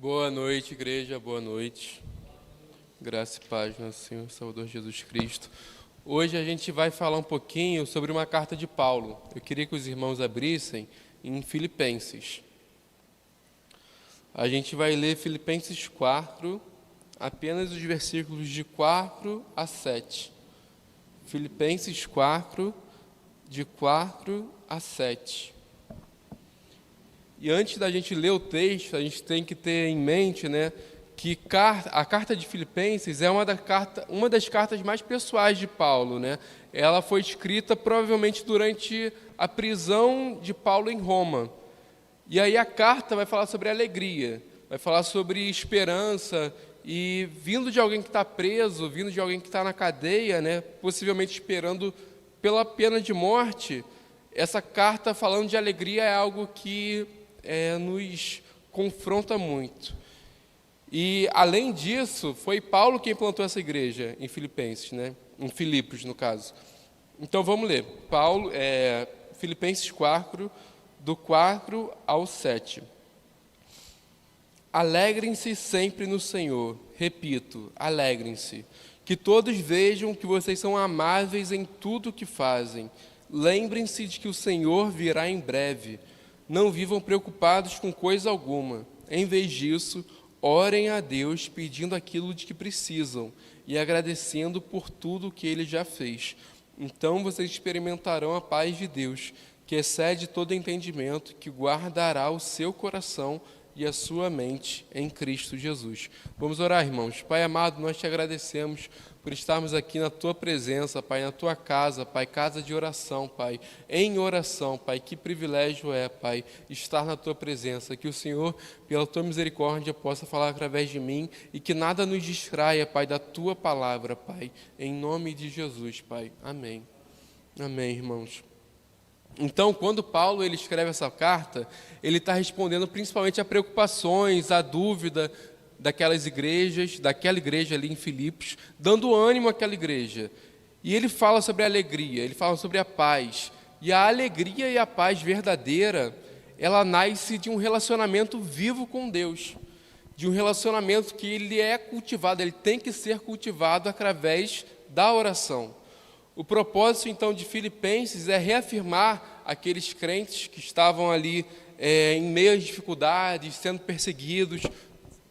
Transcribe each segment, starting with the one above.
Boa noite, igreja, boa noite. Graça e paz, nosso Senhor Salvador Jesus Cristo. Hoje a gente vai falar um pouquinho sobre uma carta de Paulo. Eu queria que os irmãos abrissem em Filipenses. A gente vai ler Filipenses 4, apenas os versículos de 4 a 7. Filipenses 4, de 4 a 7. E antes da gente ler o texto, a gente tem que ter em mente, que a carta de Filipenses é uma das cartas mais pessoais de Paulo, Ela foi escrita provavelmente durante a prisão de Paulo em Roma. E aí a carta vai falar sobre alegria, vai falar sobre esperança, e vindo de alguém que está preso, vindo de alguém que está na cadeia, possivelmente esperando pela pena de morte, essa carta falando de alegria é algo que nos confronta muito. E, além disso, foi Paulo quem plantou essa igreja em Filipenses, em Filipos, no caso. Então, vamos ler. Filipenses 4, do 4 ao 7. Alegrem-se sempre no Senhor. Repito, alegrem-se. Que todos vejam que vocês são amáveis em tudo o que fazem. Lembrem-se de que o Senhor virá em breve. Não vivam preocupados com coisa alguma. Em vez disso, orem a Deus pedindo aquilo de que precisam e agradecendo por tudo que Ele já fez. Então vocês experimentarão a paz de Deus, que excede todo entendimento, que guardará o seu coração e a sua mente em Cristo Jesus. Vamos orar, irmãos. Pai amado, nós te agradecemos por estarmos aqui na Tua presença, Pai, na Tua casa, Pai, casa de oração, Pai, em oração, Pai, que privilégio é, Pai, estar na Tua presença, que o Senhor, pela Tua misericórdia, possa falar através de mim e que nada nos distraia, Pai, da Tua palavra, Pai, em nome de Jesus, Pai. Amém. Amém, irmãos. Então, quando Paulo ele escreve essa carta, ele está respondendo principalmente a preocupações, a dúvida daquela igreja ali em Filipos, dando ânimo àquela igreja. E ele fala sobre a alegria, ele fala sobre a paz. E a alegria e a paz verdadeira, ela nasce de um relacionamento vivo com Deus, de um relacionamento que ele é cultivado, ele tem que ser cultivado através da oração. O propósito, então, de Filipenses é reafirmar aqueles crentes que estavam ali em meio às dificuldades, sendo perseguidos,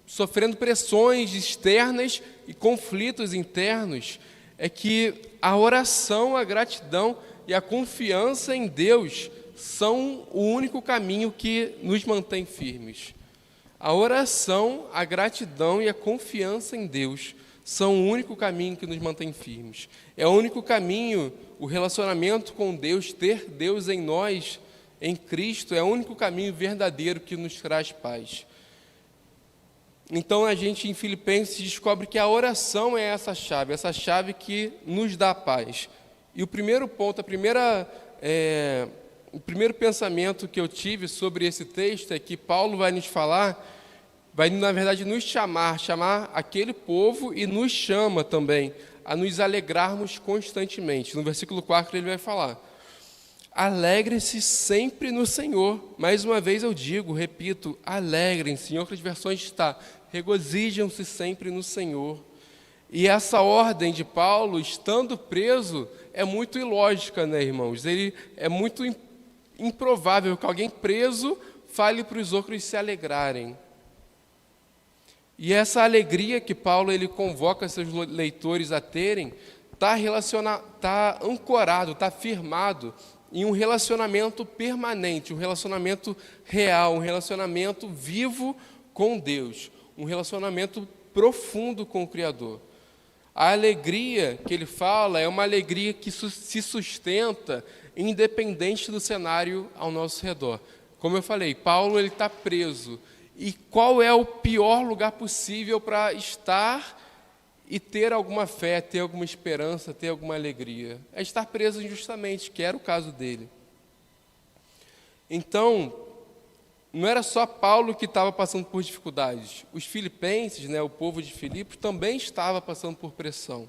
sofrendo pressões externas e conflitos internos, é que a oração, a gratidão e a confiança em Deus são o único caminho que nos mantém firmes. A oração, a gratidão e a confiança em Deus são o único caminho que nos mantém firmes. É o único caminho, o relacionamento com Deus, ter Deus em nós, em Cristo, é o único caminho verdadeiro que nos traz paz. Então, a gente, em Filipenses, descobre que a oração é essa chave que nos dá paz. E o primeiro ponto, o primeiro pensamento que eu tive sobre esse texto é que Paulo vai nos falar, vai, na verdade, nos chamar aquele povo e nos chama também a nos alegrarmos constantemente. No versículo 4 ele vai falar: alegrem-se sempre no Senhor. Mais uma vez eu digo, repito, alegrem-se. Em outras versões está: regozijam-se sempre no Senhor. E essa ordem de Paulo, estando preso, é muito ilógica, irmãos? Ele é muito improvável que alguém preso fale para os outros se alegrarem. E essa alegria que Paulo ele convoca seus leitores a terem, está ancorado, está firmado em um relacionamento permanente, um relacionamento real, um relacionamento vivo com Deus, um relacionamento profundo com o Criador. A alegria que ele fala é uma alegria que se sustenta independente do cenário ao nosso redor. Como eu falei, Paulo ele está preso. E qual é o pior lugar possível para estar e ter alguma fé, ter alguma esperança, ter alguma alegria? É estar preso injustamente, que era o caso dele. Então, não era só Paulo que estava passando por dificuldades. Os filipenses, o povo de Filipos, também estava passando por pressão.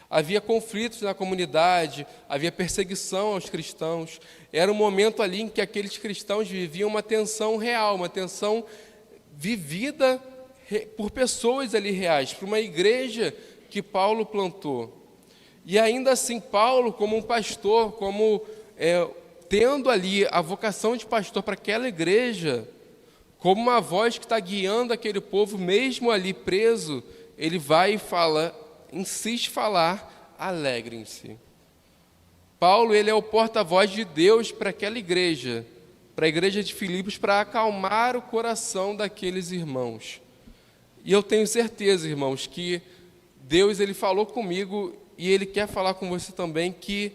Havia conflitos na comunidade, havia perseguição aos cristãos. Era um momento ali em que aqueles cristãos viviam uma tensão real, uma tensão vivida por pessoas ali reais, por uma igreja que Paulo plantou. E ainda assim, Paulo, como um pastor, tendo ali a vocação de pastor para aquela igreja, como uma voz que está guiando aquele povo, mesmo ali preso, ele vai e fala, insiste em falar, alegrem-se. Paulo, ele é o porta-voz de Deus para aquela igreja, para a igreja de Filipos, para acalmar o coração daqueles irmãos. E eu tenho certeza, irmãos, que Deus, ele falou comigo e ele quer falar com você também, que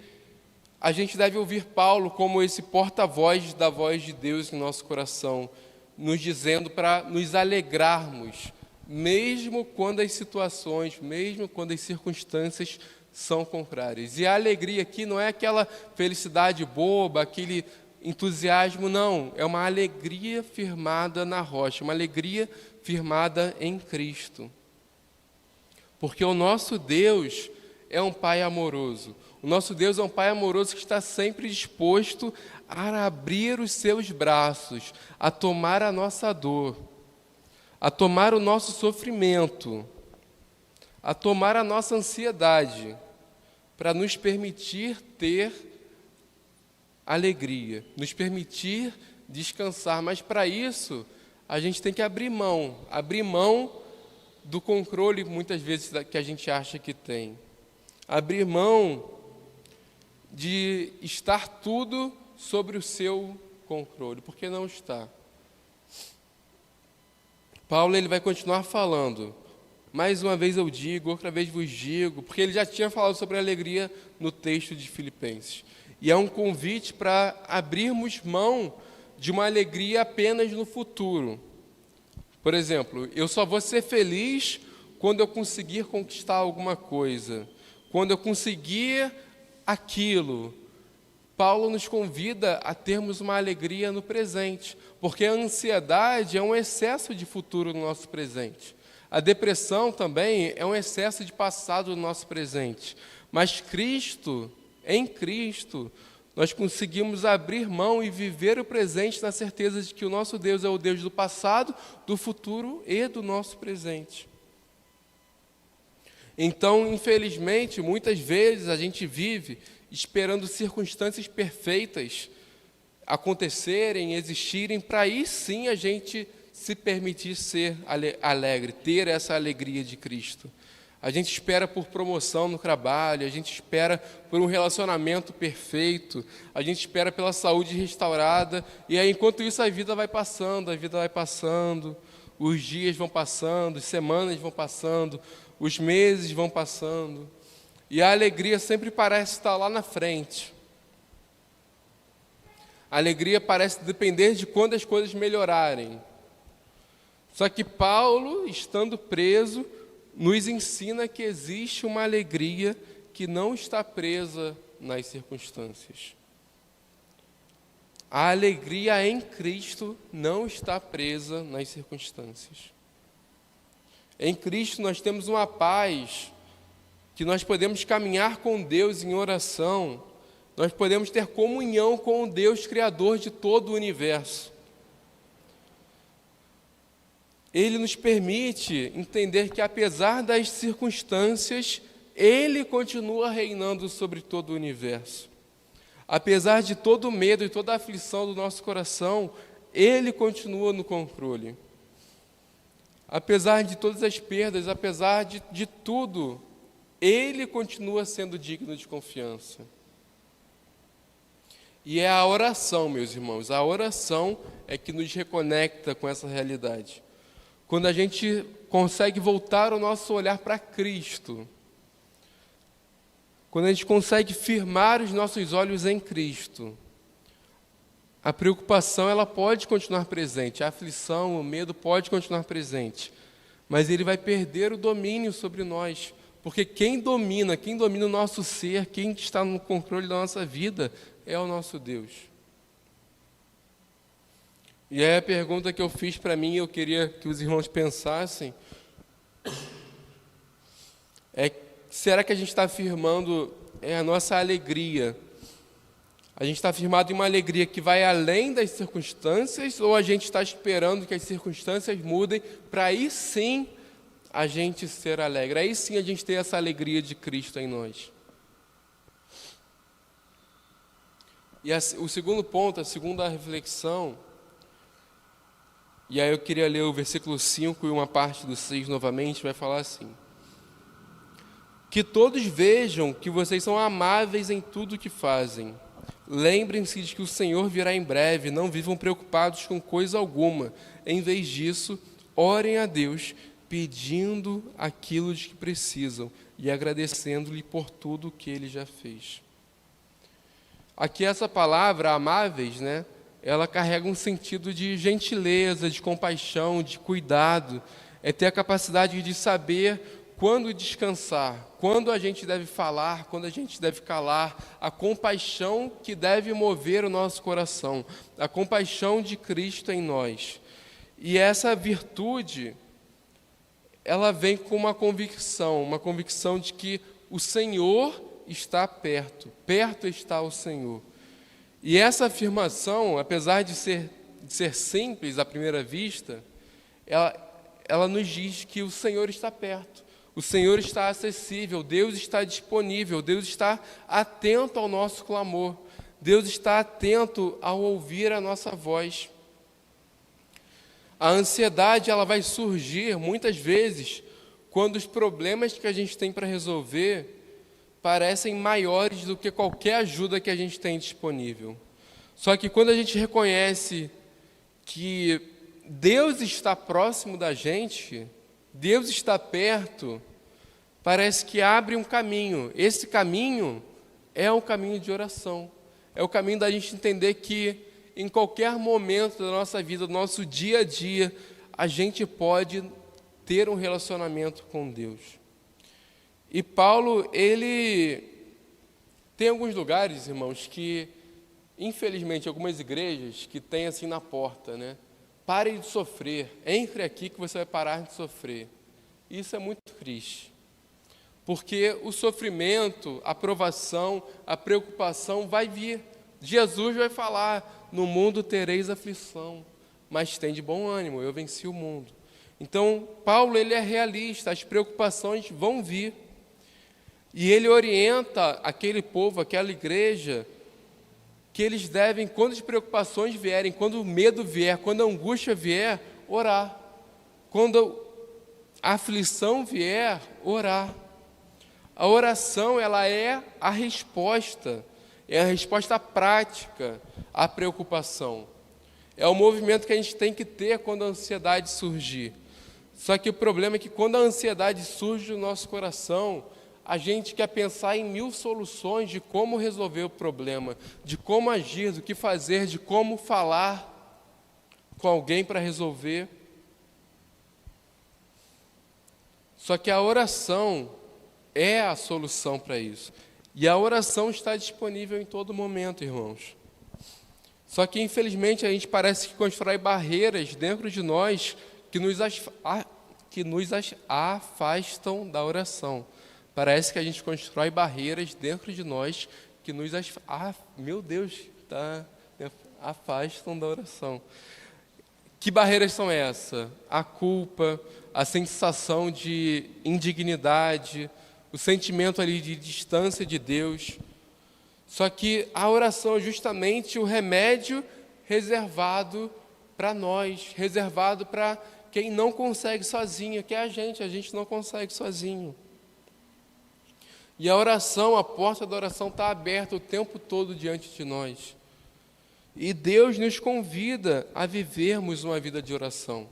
a gente deve ouvir Paulo como esse porta-voz da voz de Deus em nosso coração, nos dizendo para nos alegrarmos, mesmo quando as situações, mesmo quando as circunstâncias são contrárias. E a alegria aqui não é aquela felicidade boba, aquele entusiasmo, não. É uma alegria firmada na rocha, uma alegria firmada em Cristo. Porque o nosso Deus é um Pai amoroso. O nosso Deus é um Pai amoroso que está sempre disposto a abrir os seus braços, a tomar a nossa dor, a tomar o nosso sofrimento, a tomar a nossa ansiedade, para nos permitir ter alegria, nos permitir descansar. Mas para isso, a gente tem que abrir mão do controle, muitas vezes, que a gente acha que tem. Abrir mão de estar tudo sobre o seu controle, porque não está. Paulo, ele vai continuar falando. Mais uma vez eu digo, outra vez vos digo, porque ele já tinha falado sobre a alegria no texto de Filipenses. E é um convite para abrirmos mão de uma alegria apenas no futuro. Por exemplo, eu só vou ser feliz quando eu conseguir conquistar alguma coisa, quando eu conseguir aquilo. Paulo nos convida a termos uma alegria no presente, porque a ansiedade é um excesso de futuro no nosso presente. A depressão também é um excesso de passado no nosso presente. Mas Cristo, em Cristo, nós conseguimos abrir mão e viver o presente na certeza de que o nosso Deus é o Deus do passado, do futuro e do nosso presente. Então, infelizmente, muitas vezes a gente vive esperando circunstâncias perfeitas acontecerem, existirem, para aí sim a gente se permitir ser alegre, ter essa alegria de Cristo. A gente espera por promoção no trabalho, a gente espera por um relacionamento perfeito, a gente espera pela saúde restaurada, e aí, enquanto isso, a vida vai passando, os dias vão passando, as semanas vão passando, os meses vão passando, e a alegria sempre parece estar lá na frente. A alegria parece depender de quando as coisas melhorarem. Só que Paulo, estando preso, nos ensina que existe uma alegria que não está presa nas circunstâncias. A alegria em Cristo não está presa nas circunstâncias. Em Cristo nós temos uma paz que nós podemos caminhar com Deus em oração, nós podemos ter comunhão com o Deus Criador de todo o universo. Ele nos permite entender que, apesar das circunstâncias, Ele continua reinando sobre todo o universo. Apesar de todo o medo e toda a aflição do nosso coração, Ele continua no controle. Apesar de todas as perdas, apesar de tudo, Ele continua sendo digno de confiança. E é a oração, meus irmãos, a oração é que nos reconecta com essa realidade. Quando a gente consegue voltar o nosso olhar para Cristo, quando a gente consegue firmar os nossos olhos em Cristo, a preocupação ela pode continuar presente, a aflição, o medo pode continuar presente, mas ele vai perder o domínio sobre nós, porque quem domina o nosso ser, quem está no controle da nossa vida é o nosso Deus. E aí a pergunta que eu fiz para mim, eu queria que os irmãos pensassem, será que a gente está afirmando a nossa alegria A gente está firmado em uma alegria que vai além das circunstâncias, ou a gente está esperando que as circunstâncias mudem para aí sim a gente ser alegre, aí sim a gente ter essa alegria de Cristo em nós? E o segundo ponto, a segunda reflexão, e aí eu queria ler o versículo 5 e uma parte do 6 novamente, vai falar assim: que todos vejam que vocês são amáveis em tudo o que fazem. Lembrem-se de que o Senhor virá em breve, não vivam preocupados com coisa alguma. Em vez disso, orem a Deus, pedindo aquilo de que precisam e agradecendo-lhe por tudo o que Ele já fez. Aqui essa palavra, amáveis, né, ela carrega um sentido de gentileza, de compaixão, de cuidado. É ter a capacidade de saber quando descansar, quando a gente deve falar, quando a gente deve calar, a compaixão que deve mover o nosso coração, a compaixão de Cristo em nós. E essa virtude, ela vem com uma convicção de que o Senhor está perto, perto está o Senhor. E essa afirmação, apesar de ser simples à primeira vista, ela nos diz que o Senhor está perto, o Senhor está acessível, Deus está disponível, Deus está atento ao nosso clamor, Deus está atento ao ouvir a nossa voz. A ansiedade, ela vai surgir muitas vezes quando os problemas que a gente tem para resolver parecem maiores do que qualquer ajuda que a gente tem disponível. Só que quando a gente reconhece que Deus está próximo da gente, Deus está perto, parece que abre um caminho. Esse caminho é um caminho de oração. É o caminho da gente entender que em qualquer momento da nossa vida, do nosso dia a dia, a gente pode ter um relacionamento com Deus. E Paulo, ele tem alguns lugares, irmãos, que, infelizmente, algumas igrejas que tem assim na porta, né? Pare de sofrer, entre aqui que você vai parar de sofrer. Isso é muito triste, porque o sofrimento, a provação, a preocupação vai vir. Jesus vai falar: no mundo tereis aflição, mas tem de bom ânimo, eu venci o mundo. Então, Paulo, ele é realista, as preocupações vão vir. E ele orienta aquele povo, aquela igreja, que eles devem, quando as preocupações vierem, quando o medo vier, quando a angústia vier, orar. Quando a aflição vier, orar. A oração, ela é a resposta prática à preocupação. É o movimento que a gente tem que ter quando a ansiedade surgir. Só que o problema é que quando a ansiedade surge no nosso coração, a gente quer pensar em 1000 soluções de como resolver o problema, de como agir, do que fazer, de como falar com alguém para resolver. Só que a oração é a solução para isso. E a oração está disponível em todo momento, irmãos. Só que, infelizmente, a gente parece que constrói barreiras dentro de nós que nos afastam da oração. Parece que a gente constrói barreiras dentro de nós que nos afastam da oração. Que barreiras são essas? A culpa, a sensação de indignidade, o sentimento ali de distância de Deus. Só que a oração é justamente o remédio reservado para nós, reservado para quem não consegue sozinho, que é a gente não consegue sozinho. E a oração, a porta da oração está aberta o tempo todo diante de nós. E Deus nos convida a vivermos uma vida de oração,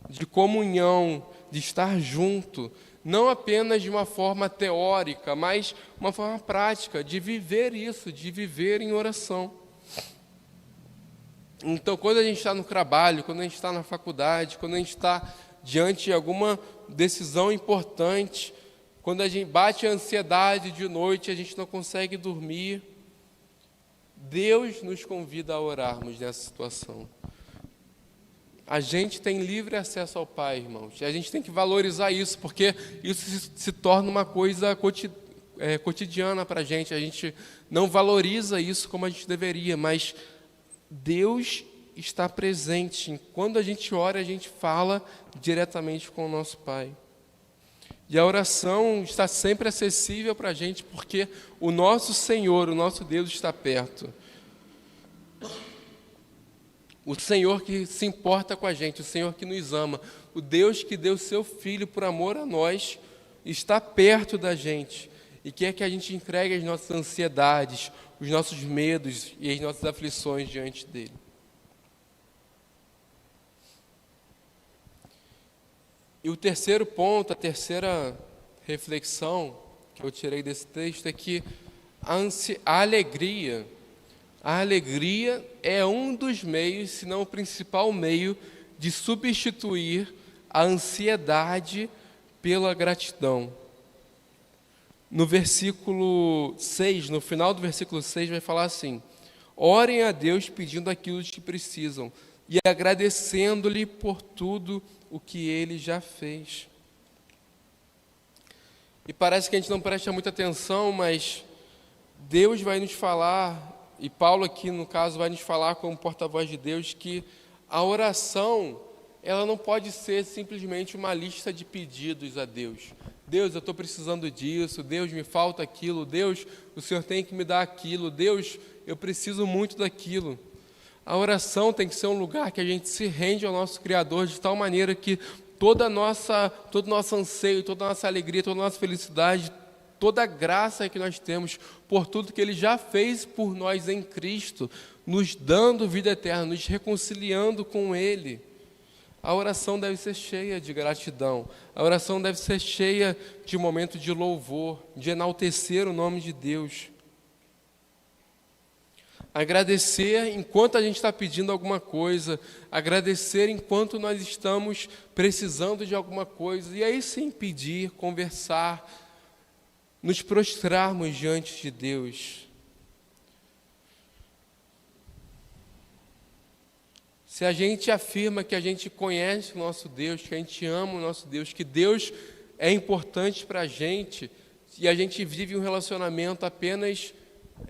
de comunhão, de estar junto, não apenas de uma forma teórica, mas uma forma prática, de viver isso, de viver em oração. Então, quando a gente está no trabalho, quando a gente está na faculdade, quando a gente está diante de alguma decisão importante, quando a gente bate a ansiedade de noite, a gente não consegue dormir, Deus nos convida a orarmos nessa situação. A gente tem livre acesso ao Pai, irmãos, e a gente tem que valorizar isso, porque isso se torna uma coisa cotidiana para a gente não valoriza isso como a gente deveria, mas Deus está presente. Quando a gente ora, a gente fala diretamente com o nosso Pai. E a oração está sempre acessível para a gente, porque o nosso Senhor, o nosso Deus está perto. O Senhor que se importa com a gente, o Senhor que nos ama, o Deus que deu seu Filho por amor a nós, está perto da gente e quer que a gente entregue as nossas ansiedades, os nossos medos e as nossas aflições diante dele. E o terceiro ponto, a terceira reflexão que eu tirei desse texto é que a alegria é um dos meios, se não o principal meio, de substituir a ansiedade pela gratidão. No versículo 6, no final do versículo 6, vai falar assim: orem a Deus pedindo aquilo que precisam e agradecendo-lhe por tudo o que Ele já fez. E parece que a gente não presta muita atenção, mas Deus vai nos falar, e Paulo aqui no caso vai nos falar como porta-voz de Deus, que a oração, ela não pode ser simplesmente uma lista de pedidos a Deus. Deus, eu estou precisando disso, Deus, me falta aquilo, Deus, o Senhor tem que me dar aquilo, Deus, eu preciso muito daquilo. A oração tem que ser um lugar que a gente se rende ao nosso Criador de tal maneira que todo o nosso anseio, toda a nossa alegria, toda a nossa felicidade, toda a graça que nós temos por tudo que Ele já fez por nós em Cristo, nos dando vida eterna, nos reconciliando com Ele. A oração deve ser cheia de gratidão, a oração deve ser cheia de momento de louvor, de enaltecer o nome de Deus. Agradecer enquanto a gente está pedindo alguma coisa, agradecer enquanto nós estamos precisando de alguma coisa, e aí sim pedir, conversar, nos prostrarmos diante de Deus. Se a gente afirma que a gente conhece o nosso Deus, que a gente ama o nosso Deus, que Deus é importante para a gente, e a gente vive um relacionamento apenas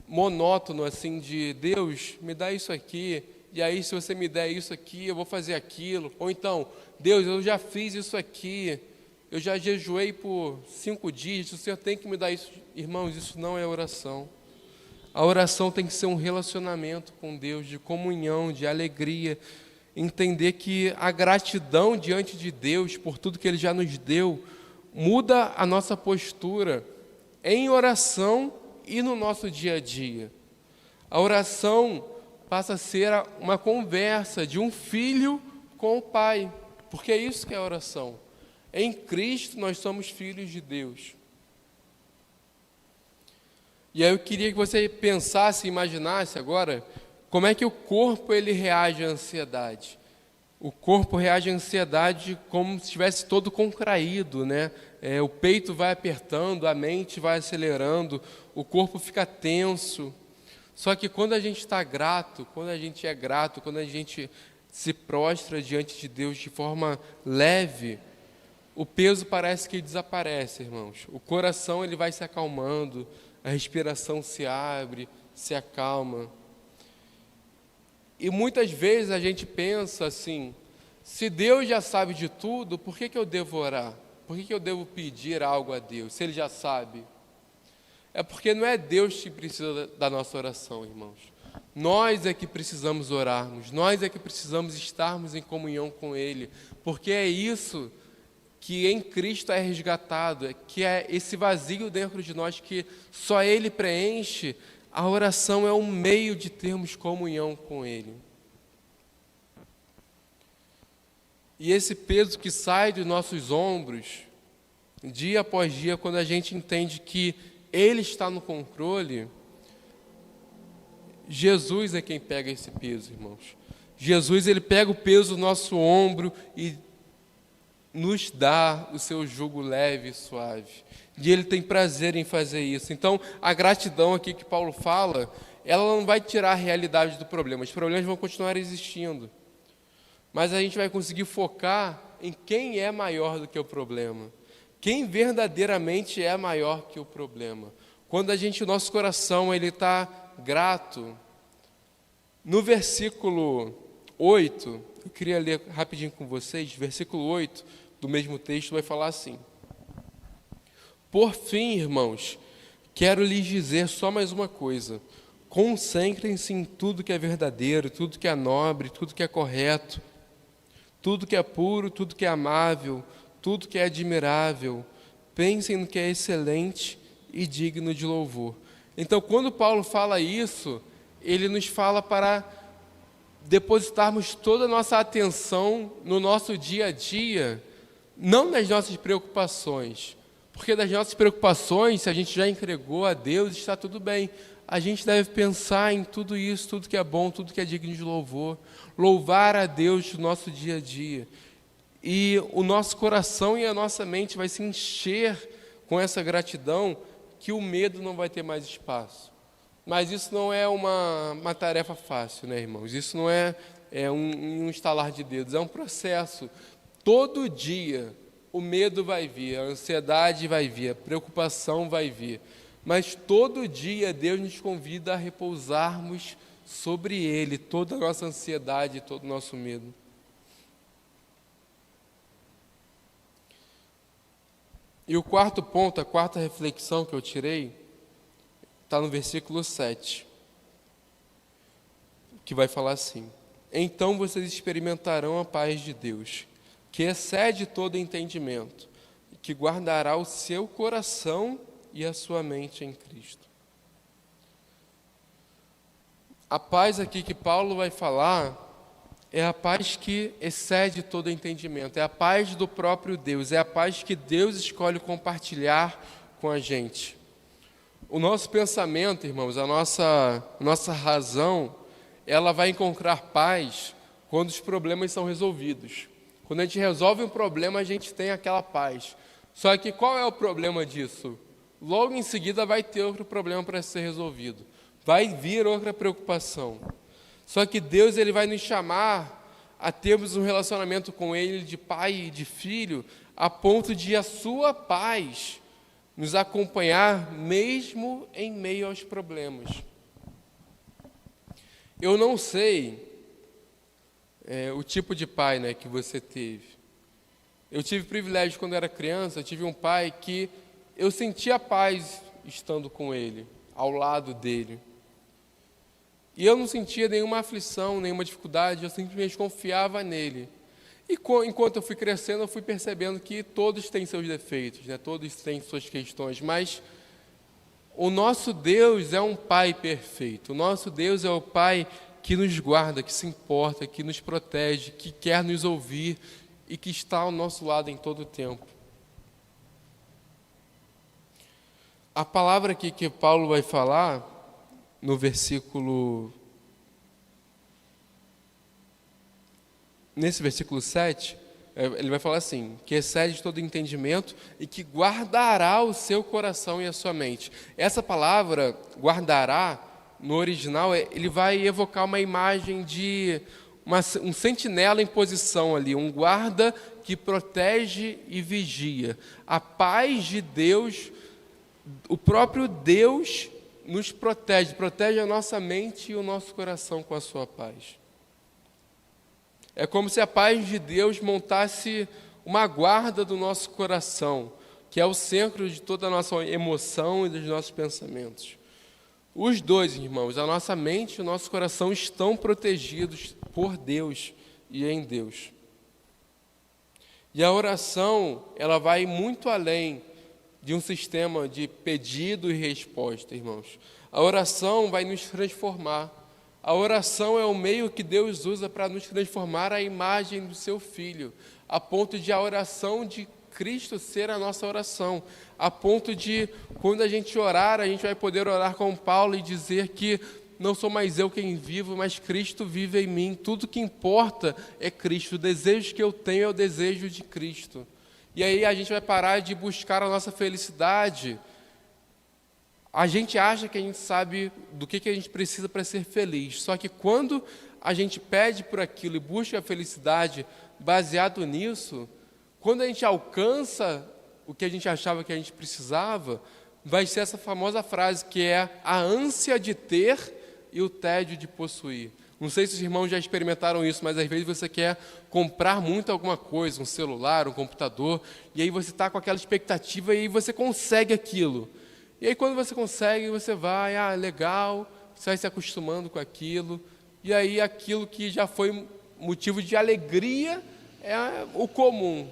monótono, assim, de Deus, me dá isso aqui, e aí se você me der isso aqui, eu vou fazer aquilo. Ou então, Deus, eu já fiz isso aqui, eu já jejuei por 5 dias, o Senhor tem que me dar isso. Irmãos, isso não é oração. A oração tem que ser um relacionamento com Deus, de comunhão, de alegria, entender que a gratidão diante de Deus, por tudo que Ele já nos deu, muda a nossa postura em oração e no nosso dia a dia. A oração passa a ser uma conversa de um filho com o Pai, porque é isso que é a oração. Em Cristo nós somos filhos de Deus. E aí eu queria que você pensasse, imaginasse agora, como é que o corpo ele reage à ansiedade. O corpo reage à ansiedade como se estivesse todo contraído, né? O peito vai apertando, a mente vai acelerando, o corpo fica tenso. Só que quando a gente está grato, quando a gente é grato, quando a gente se prostra diante de Deus de forma leve, o peso parece que desaparece, irmãos. O coração ele vai se acalmando, a respiração se abre, se acalma. E muitas vezes a gente pensa assim, se Deus já sabe de tudo, por que eu devo orar? Por que eu devo pedir algo a Deus, se Ele já sabe? É porque não é Deus que precisa da nossa oração, irmãos. Nós é que precisamos orarmos, nós é que precisamos estarmos em comunhão com Ele, porque é isso que em Cristo é resgatado, que é esse vazio dentro de nós que só Ele preenche. A oração é um meio de termos comunhão com Ele. E esse peso que sai dos nossos ombros, dia após dia, quando a gente entende que Ele está no controle, Jesus é quem pega esse peso, irmãos. Jesus, Ele pega o peso do nosso ombro e nos dá o seu jugo leve e suave. E Ele tem prazer em fazer isso. Então, a gratidão aqui que Paulo fala, ela não vai tirar a realidade do problema. Os problemas vão continuar existindo. Mas a gente vai conseguir focar em quem é maior do que o problema. Quem verdadeiramente é maior que o problema? Quando o nosso coração ele está grato. No versículo 8, eu queria ler rapidinho com vocês, versículo 8 do mesmo texto vai falar assim: Por fim, irmãos, quero lhes dizer só mais uma coisa: concentrem-se em tudo que é verdadeiro, tudo que é nobre, tudo que é correto, tudo que é puro, tudo que é amável, tudo que é admirável. Pensem no que é excelente e digno de louvor. Então, quando Paulo fala isso, ele nos fala para depositarmos toda a nossa atenção no nosso dia a dia, não nas nossas preocupações, porque das nossas preocupações, se a gente já entregou a Deus, está tudo bem. A gente deve pensar em tudo isso, tudo que é bom, tudo que é digno de louvor, louvar a Deus no nosso dia a dia. E o nosso coração e a nossa mente vai se encher com essa gratidão, que o medo não vai ter mais espaço. Mas isso não é uma tarefa fácil, né, irmãos? Isso não é um estalar de dedos, é um processo. Todo dia o medo vai vir, a ansiedade vai vir, a preocupação vai vir. Mas todo dia Deus nos convida a repousarmos sobre Ele toda a nossa ansiedade, todo o nosso medo. E o quarto ponto, a quarta reflexão que eu tirei, está no versículo 7, que vai falar assim: Então vocês experimentarão a paz de Deus, que excede todo entendimento, e que guardará o seu coração e a sua mente em Cristo. A paz aqui que Paulo vai falar é a paz que excede todo entendimento, é a paz do próprio Deus, é a paz que Deus escolhe compartilhar com a gente. O nosso pensamento, irmãos, a nossa razão, ela vai encontrar paz quando os problemas são resolvidos. Quando a gente resolve um problema, a gente tem aquela paz. Só que qual é o problema disso? Logo em seguida vai ter outro problema para ser resolvido. Vai vir outra preocupação. Só que Deus ele vai nos chamar a termos um relacionamento com Ele de pai e de filho, a ponto de a sua paz nos acompanhar mesmo em meio aos problemas. Eu não sei o tipo de pai, né, que você teve. Eu tive o privilégio, quando eu era criança, eu tive um pai que eu sentia paz estando com ele, ao lado dele. E eu não sentia nenhuma aflição, nenhuma dificuldade, eu simplesmente confiava nele. E enquanto eu fui crescendo, eu fui percebendo que todos têm seus defeitos, né? Todos têm suas questões, mas o nosso Deus é um Pai perfeito. O nosso Deus é o Pai que nos guarda, que se importa, que nos protege, que quer nos ouvir e que está ao nosso lado em todo o tempo. A palavra aqui que Paulo vai falar, no nesse versículo 7, ele vai falar assim: que excede todo entendimento e que guardará o seu coração e a sua mente. Essa palavra, guardará, no original, ele vai evocar uma imagem de um sentinela em posição ali, um guarda que protege e vigia. A paz de Deus, o próprio Deus nos protege a nossa mente e o nosso coração com a sua paz. É como se a paz de Deus montasse uma guarda do nosso coração, que é o centro de toda a nossa emoção e dos nossos pensamentos. Os dois, irmãos, a nossa mente e o nosso coração estão protegidos por Deus e em Deus. E a oração, ela vai muito além de um sistema de pedido e resposta, irmãos. A oração vai nos transformar. A oração é o meio que Deus usa para nos transformar à imagem do seu Filho, a ponto de a oração de Cristo ser a nossa oração, a ponto de, quando a gente orar, a gente vai poder orar com Paulo e dizer que não sou mais eu quem vivo, mas Cristo vive em mim. Tudo que importa é Cristo. O desejo que eu tenho é o desejo de Cristo. E aí a gente vai parar de buscar a nossa felicidade. A gente acha que a gente sabe do que a gente precisa para ser feliz. Só que quando a gente pede por aquilo e busca a felicidade baseado nisso, quando a gente alcança o que a gente achava que a gente precisava, vai ser essa famosa frase que é a ânsia de ter e o tédio de possuir. Não sei se os irmãos já experimentaram isso, mas às vezes você quer comprar muito alguma coisa, um celular, um computador, e aí você está com aquela expectativa e aí você consegue aquilo. E aí quando você consegue, você vai, legal, você vai se acostumando com aquilo, e aí aquilo que já foi motivo de alegria é o comum.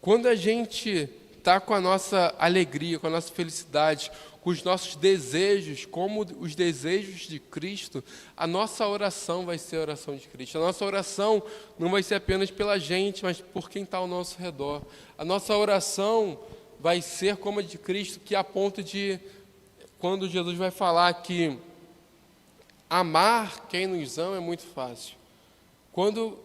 Quando a gente está com a nossa alegria, com a nossa felicidade, com os nossos desejos, como os desejos de Cristo, a nossa oração vai ser a oração de Cristo. A nossa oração não vai ser apenas pela gente, mas por quem está ao nosso redor. A nossa oração vai ser como a de Cristo, que é a ponto de, quando Jesus vai falar que amar quem nos ama é muito fácil. Quando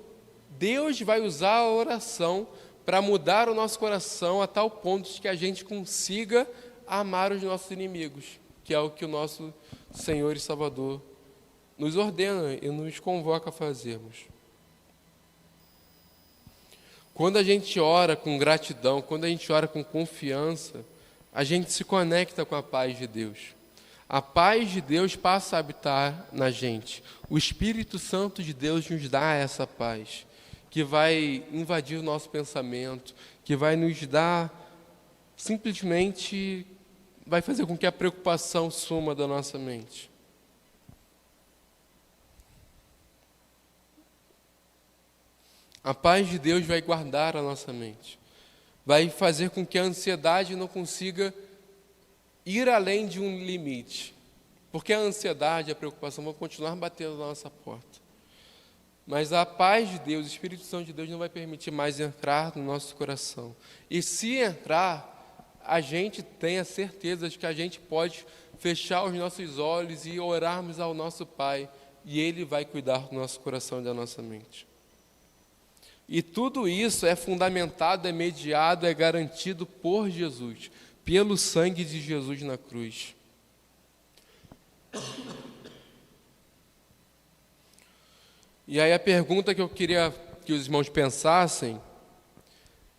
Deus vai usar a oração para mudar o nosso coração a tal ponto de que a gente consiga amar os nossos inimigos, que é o que o nosso Senhor e Salvador nos ordena e nos convoca a fazermos. Quando a gente ora com gratidão, quando a gente ora com confiança, a gente se conecta com a paz de Deus. A paz de Deus passa a habitar na gente. O Espírito Santo de Deus nos dá essa paz, que vai invadir o nosso pensamento, que vai nos dar, simplesmente, vai fazer com que a preocupação suma da nossa mente. A paz de Deus vai guardar a nossa mente, vai fazer com que a ansiedade não consiga ir além de um limite, porque a ansiedade e a preocupação vão continuar batendo na nossa porta. Mas a paz de Deus, o Espírito Santo de Deus não vai permitir mais entrar no nosso coração. E se entrar, a gente tem a certeza de que a gente pode fechar os nossos olhos e orarmos ao nosso Pai, e Ele vai cuidar do nosso coração e da nossa mente. E tudo isso é fundamentado, é mediado, é garantido por Jesus, pelo sangue de Jesus na cruz. E aí a pergunta que eu queria que os irmãos pensassem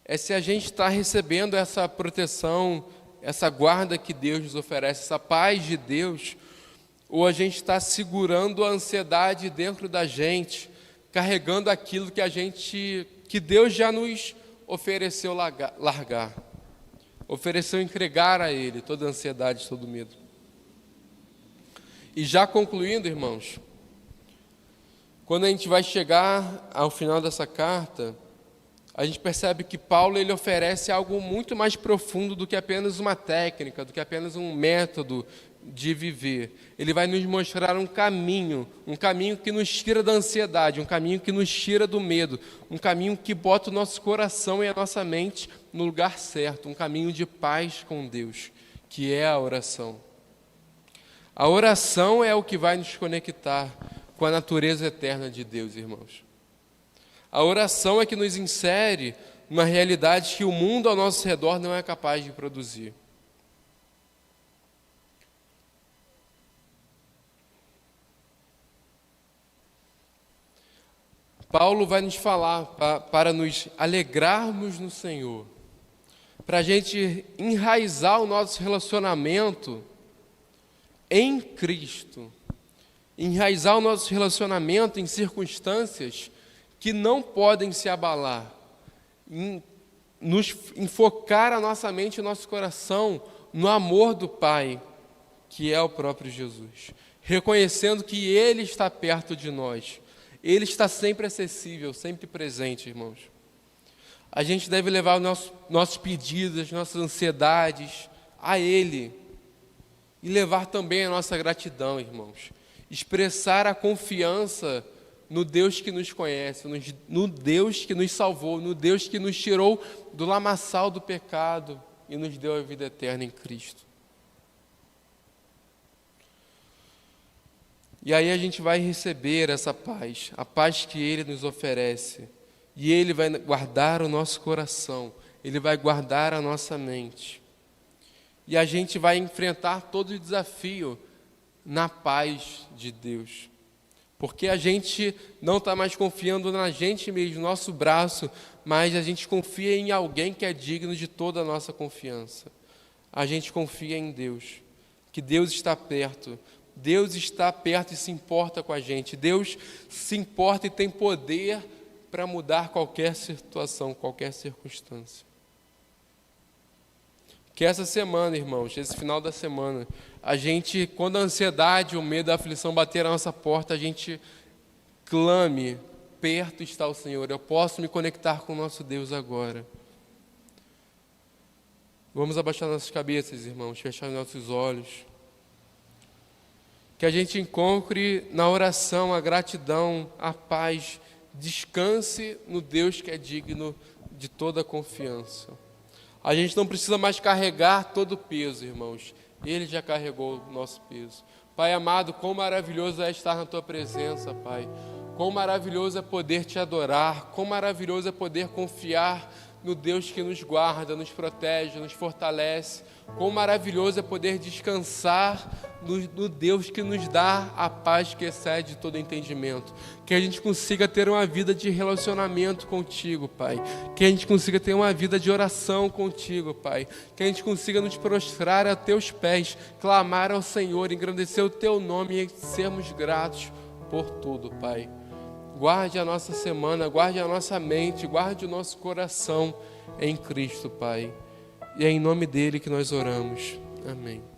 é se a gente está recebendo essa proteção, essa guarda que Deus nos oferece, essa paz de Deus, ou a gente está segurando a ansiedade dentro da gente, carregando aquilo que Deus já nos ofereceu largar, ofereceu entregar a Ele toda a ansiedade, todo o medo. E já concluindo, irmãos, quando a gente vai chegar ao final dessa carta, a gente percebe que Paulo ele oferece algo muito mais profundo do que apenas uma técnica, do que apenas um método de viver. Ele vai nos mostrar um caminho que nos tira da ansiedade, um caminho que nos tira do medo, um caminho que bota o nosso coração e a nossa mente no lugar certo, um caminho de paz com Deus, que é a oração. A oração é o que vai nos conectar com a natureza eterna de Deus, irmãos. A oração é que nos insere numa realidade que o mundo ao nosso redor não é capaz de produzir. Paulo vai nos falar para nos alegrarmos no Senhor, para a gente enraizar o nosso relacionamento em Cristo, enraizar o nosso relacionamento em circunstâncias que não podem se abalar, enfocar a nossa mente e o nosso coração no amor do Pai, que é o próprio Jesus, reconhecendo que Ele está perto de nós, Ele está sempre acessível, sempre presente, irmãos. A gente deve levar os nossos pedidos, as nossas ansiedades a Ele, e levar também a nossa gratidão, irmãos. Expressar a confiança no Deus que nos conhece, no Deus que nos salvou, no Deus que nos tirou do lamaçal do pecado e nos deu a vida eterna em Cristo. E aí a gente vai receber essa paz, a paz que Ele nos oferece. E Ele vai guardar o nosso coração, Ele vai guardar a nossa mente. E a gente vai enfrentar todo o desafio na paz de Deus. Porque a gente não está mais confiando na gente mesmo, no nosso braço, mas a gente confia em alguém que é digno de toda a nossa confiança. A gente confia em Deus, que Deus está perto. Deus está perto e se importa com a gente. Deus se importa e tem poder para mudar qualquer situação, qualquer circunstância. Que essa semana, irmãos, esse final da semana, a gente, quando a ansiedade, o medo, a aflição bater na nossa porta, a gente clame, perto está o Senhor, eu posso me conectar com o nosso Deus agora. Vamos abaixar nossas cabeças, irmãos, fechar nossos olhos. Que a gente encontre na oração a gratidão, a paz, descanse no Deus que é digno de toda confiança. A gente não precisa mais carregar todo o peso, irmãos. Ele já carregou o nosso peso. Pai amado, quão maravilhoso é estar na Tua presença, Pai. Quão maravilhoso é poder Te adorar. Quão maravilhoso é poder confiar no Deus que nos guarda, nos protege, nos fortalece. Quão maravilhoso é poder descansar no Deus que nos dá a paz que excede todo entendimento. Que a gente consiga ter uma vida de relacionamento contigo, Pai. Que a gente consiga ter uma vida de oração contigo, Pai. Que a gente consiga nos prostrar a Teus pés, clamar ao Senhor, engrandecer o Teu nome e sermos gratos por tudo, Pai. Guarde a nossa semana, guarde a nossa mente, guarde o nosso coração em Cristo, Pai. E é em nome dele que nós oramos. Amém.